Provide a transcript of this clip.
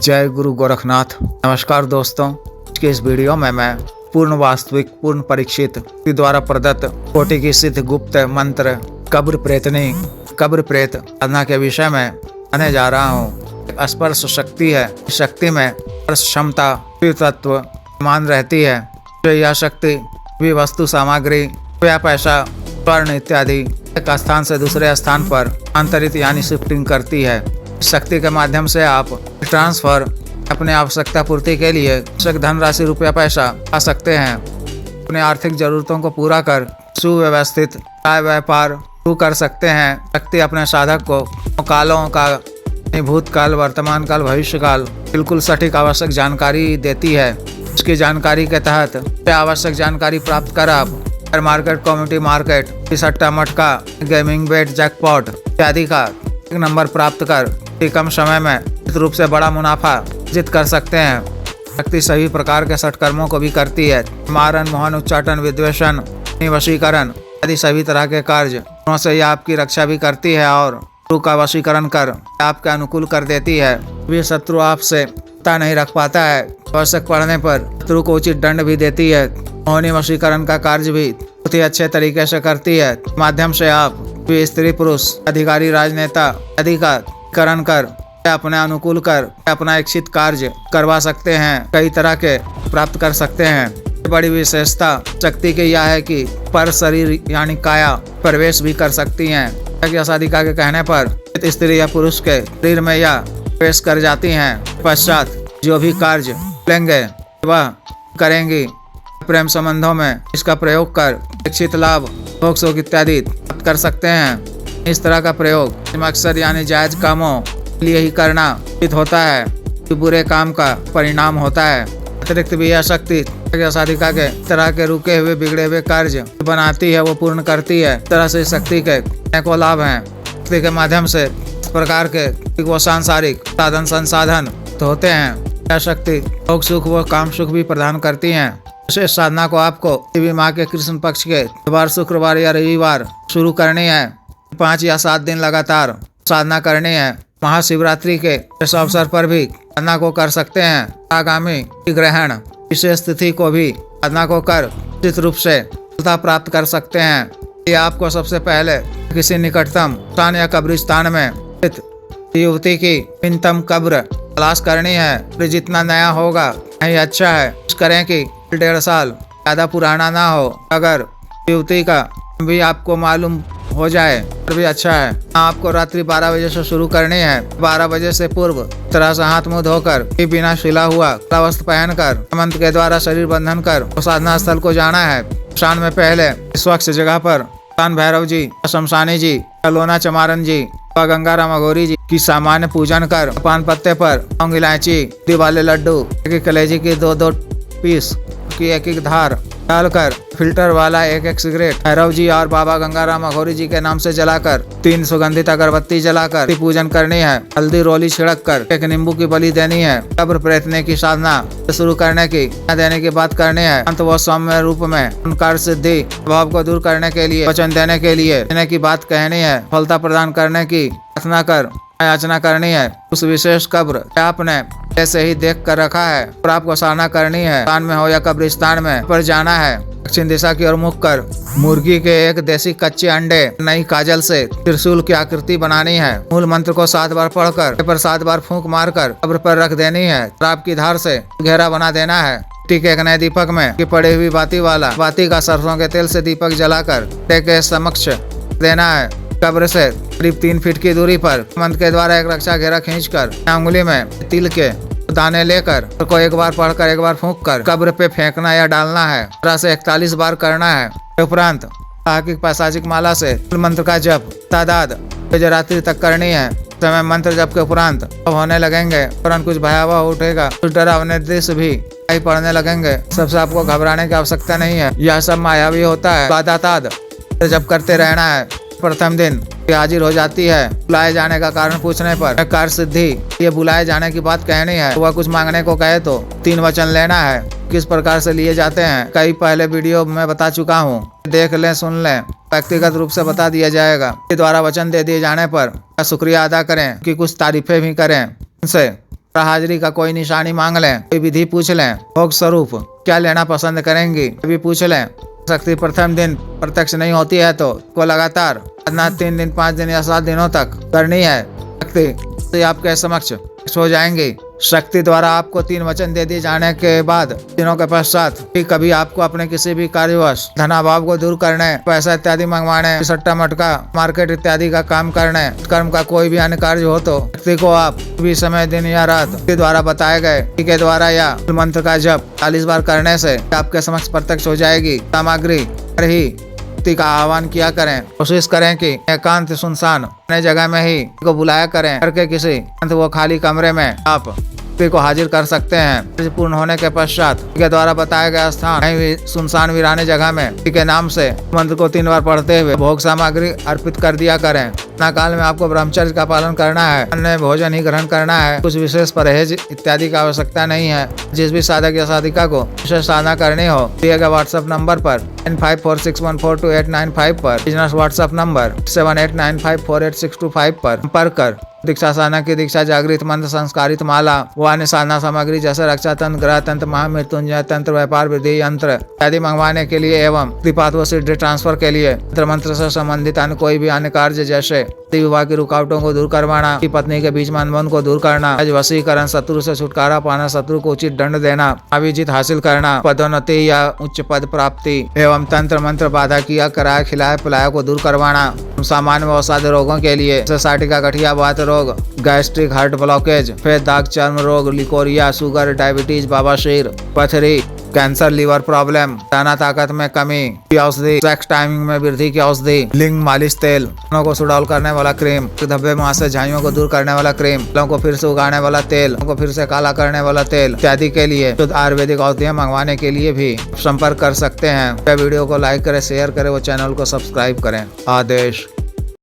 जय गुरु गोरखनाथ। नमस्कार दोस्तों, आज के इस वीडियो में मैं पूर्ण वास्तविक पूर्ण परीक्षित के द्वारा प्रदत्त कोटि की सिद्ध गुप्त मंत्र कब्र प्रेत साधना के विषय में आने जा रहा हूँ। स्पर्श शक्ति है, शक्ति में स्पर्श क्षमता तत्व मान रहती है। तो यह शक्ति भी वस्तु सामग्री या पैसा स्वर्ण इत्यादि एक स्थान से दूसरे स्थान पर अंतरित यानी शिफ्टिंग करती है। इस शक्ति के माध्यम से आप ट्रांसफर अपने आवश्यकता पूर्ति के लिए आवश्यक धनराशि रुपया पैसा पा सकते हैं। अपने आर्थिक जरूरतों को पूरा कर सुव्यवस्थित आय व्यापार शुरू कर सकते हैं। शक्ति अपने साधक को कालों का भूतकाल, वर्तमान काल, भविष्य काल बिल्कुल सटीक आवश्यक जानकारी देती है। इसकी जानकारी के तहत आवश्यक जानकारी प्राप्त कर आप मार्केट, कम्युनिटी मार्केट, सट्टा मटका, गेमिंग बेट, जैकपॉट इत्यादि का एक नंबर प्राप्त कर कम समय में निश्चित रूप से बड़ा मुनाफा अर्जित कर सकते हैं। शक्ति सभी प्रकार के सटकर्मों को भी करती है। मारन, मोहन, उच्चाटन, विद्वेषण, वशीकरण आदि सभी तरह के कार्य से यह आपकी रक्षा भी करती है और शत्रु का वशीकरण कर आपके अनुकूल कर देती है। भी शत्रु आपसे नहीं रख पाता है। आवश्यक पड़ने पर शत्रु को उचित दंड भी देती है। मोहनी वशीकरण का कार्य भी बहुत ही अच्छे तरीके से करती है। माध्यम से आप स्त्री पुरुष अधिकारी राजनेता आदि का करण कर अपने अनुकूल कर अपना इच्छित कार्य करवा सकते हैं। कई तरह के प्राप्त कर सकते हैं। बड़ी विशेषता शक्ति की यह है कि पर शरीर यानी काया प्रवेश भी कर सकती हैं। साधिका के कहने पर स्त्री या पुरुष के शरीर में यह प्रवेश कर जाती हैं। पश्चात जो भी कार्य लेंगे वह करेंगी। प्रेम संबंधों में इसका प्रयोग कर इच्छित लाभ भोग सुख इत्यादि प्राप्त कर सकते हैं। इस तरह का प्रयोग अक्सर यानी जायज कामों के लिए ही करना उचित होता है, बुरे काम का परिणाम होता है। अतिरिक्त भी यह शक्ति साधिका के तरह के रुके हुए बिगड़े हुए कार्य बनाती है, वो पूर्ण करती है। इस तरह से शक्ति के अनेकों लाभ हैं। शक्ति के माध्यम से इस प्रकार के वो सांसारिक साधन संसाधन होते हैं। यह शक्ति भोग सुख व काम सुख भी प्रदान करती हैं। विशेष साधना को आपको देवी माँ के कृष्ण पक्ष के बुधवार, शुक्रवार या रविवार शुरू करनी है। 5 या 7 दिन लगातार साधना करनी है। महाशिवरात्रि के इस अवसर पर भी साधना को कर सकते हैं। आगामी ग्रहण विशेष तिथि को भी साधना को कर निश्चित रूप से सफलता प्राप्त कर सकते हैं। ये आपको सबसे पहले किसी निकटतम स्थान या कब्रिस्तान में स्थित युवती की नवीनतम कब्र तलाश करनी है। जितना नया होगा वही अच्छा है। करें कि 1.5 साल ज़्यादा पुराना ना हो। अगर युवती का भी आपको मालूम हो जाए तो भी अच्छा है। आपको रात्रि 12 बजे से शुरू करनी है। 12 बजे से पूर्व तरह से हाथ मुंह धोकर बिना सिला हुआ वस्त्र पहनकर मंत्र के द्वारा शरीर बंधन कर साधना स्थल को जाना है। शाम में पहले स्वच्छ जगह पर भैरव जी, शमशानी जी, लोना चमारन जी, गंगाराम अघोरी जी की सामान्य पूजन कर पान पत्ते पर लौंग, इलायची, दिवाले लड्डू, एक कलेजी की 2-2 पीस की 1-1 धार डालकर फिल्टर वाला 1-1 सिगरेट भैरव जी और बाबा गंगाराम अघोरी जी के नाम से जलाकर 3 सुगंधित अगरबत्ती जलाकर पूजन करनी है। हल्दी रोली छिड़क कर 1 नींबू की बलि देनी है। कब्र प्रेतने की साधना शुरू करने की देने की बात करनी है। अंत व सौम्य रूप में उनकार सिद्धि भाव को दूर करने के लिए वचन देने के लिए देने की बात कहनी है। फलता प्रदान करने की प्रार्थना कर याचना करनी है। उस विशेष कब्र आपने ऐसे ही देख कर रखा है और आपको साधना करनी है। स्थान में हो या कब्रिस्तान में पर जाना है। दक्षिण दिशा की ओर मुख कर मुर्गी के 1 देसी कच्चे अंडे नई काजल से त्रिशूल की आकृति बनानी है। मूल मंत्र को 7 बार पढ़कर पर 7 बार फूंक मारकर कब्र पर रख देनी है। शराब की धार से घेरा बना देना है। मिट्टी के एक नए दीपक में की पड़ी हुई बाती का सरसों के तेल से दीपक जलाकर के समक्ष देना है। कब्र से करीब 3 फीट की दूरी पर मंत्र के द्वारा एक रक्षा घेरा खींचकर उंगली में तिल के दाने लेकर को 1 बार पढ़कर 1 बार फूंक कर कब्र पे फेंकना या डालना है। तरह से 41 बार करना है। उपरांत पैसाजिक माला से मंत्र का जप तादाद रात्रि तक करनी है। समय मंत्र जप के उपरांत अब होने लगेंगे। तुरंत कुछ भयावह उठेगा। कुछ डरावने दृश्य भी पढ़ने लगेंगे। सबसे आपको घबराने की आवश्यकता नहीं है। यह सब मायावी होता है। बादाताद जप करते रहना है। प्रथम दिन हाजिर हो जाती है। बुलाए जाने का कारण पूछने पर कार्य सिद्धि ये बुलाए जाने की बात कहनी है। वह कुछ मांगने को कहे तो 3 वचन लेना है। किस प्रकार से लिए जाते हैं कई पहले वीडियो में बता चुका हूँ। देख लें, सुन लें। व्यक्तिगत रूप से बता दिया जाएगा। के द्वारा वचन दे दिए जाने पर शुक्रिया अदा करें कि कुछ तारीफें भी करें। उनसे हाजिरी का कोई निशानी मांग लें, कोई विधि पूछ लें, भोग स्वरूप क्या लेना पसंद करेंगी भी पूछ लें। शक्ति प्रथम दिन प्रत्यक्ष नहीं होती है तो को लगातार 3 दिन 5 दिन या 7 दिनों तक करनी है। शक्ति तो आपके समक्ष हो जाएंगी। शक्ति द्वारा आपको 3 वचन दे दिए जाने के बाद दिनों के पश्चात कभी आपको अपने किसी भी कार्यवश धनाभाव को दूर करने, पैसा इत्यादि मंगवाने, सट्टा मटका मार्केट इत्यादि का काम करने, कर्म का कोई भी अन्य कार्य हो तो शक्ति को आप भी समय दिन या रात के द्वारा बताए गए के द्वारा या मंत्र का जप 40 बार करने से आपके समक्ष प्रत्यक्ष हो जाएगी। सामग्री ही का आह्वान किया करें। कोशिश करें कि एकांत सुनसान अपने जगह में ही को बुलाया करें करके किसी वो खाली कमरे में आप को हाजिर कर सकते हैं। पूर्ण होने के पश्चात के द्वारा बताया गया स्थान कहीं भी सुनसान वीराने जगह में के नाम से मंत्र को 3 बार पढ़ते हुए भोग सामग्री अर्पित कर दिया करें। काल में आपको ब्रह्मचर्य का पालन करना है, अन्य भोजन ही ग्रहण करना है। कुछ विशेष परहेज इत्यादि का आवश्यकता नहीं है। जिस भी साधक या साधिका को विशेष साधना करनी हो दिए गए व्हाट्सएप नंबर पर 9546142895 पर, बिजनेस व्हाट्सएप नंबर 7895486255 पर संपर्क कर दीक्षा साधना की दीक्षा, जागृत मंत्र, संस्कारित माला व अन्य साधना सामग्री जैसे रक्षा तंत्र, ग्रह तंत्र, महामृत्युंजय तंत्र, व्यापार वृद्धि यंत्र आदि मंगवाने के लिए एवं कृपात व सिद्धि ट्रांसफर के लिए मंत्र से संबंधित अन्य कोई भी अन्य कार्य जैसे विवाह की रुकावटों को दूर करवाना, पत्नी के बीच मन को दूर करना, वशीकरण, शत्रु से छुटकारा पाना, शत्रु को उचित दंड देना, अभिजीत हासिल करना, पदोन्नति या उच्च पद प्राप्ति एवं तंत्र मंत्र बाधा किया कराया खिलाया पिलाया को दूर करवाना। सामान्य व असाध्य रोगों के लिए साटिका, गठिया, वात रोग, गैस्ट्रिक, हार्ट ब्लॉकेज, फेद दाग, चर्म रोग, लिकोरिया, शुगर, डायबिटीज, बवासीर, पथरी, कैंसर, लीवर प्रॉब्लम, दाना ताकत में कमी की औषधि, सेक्स टाइमिंग में वृद्धि की औषधि, लिंग मालिश तेल, को सुडौल करने वाला क्रीम, धब्बे मुहासे झाइयों को दूर करने वाला क्रीम, को फिर से उगाने वाला तेल, को फिर से काला करने वाला तेल इत्यादि के लिए शुद्ध आयुर्वेदिक औषधियाँ मंगवाने के लिए भी संपर्क कर सकते हैं। वीडियो को लाइक करें, शेयर करें, वो चैनल को सब्सक्राइब करें। आदेश।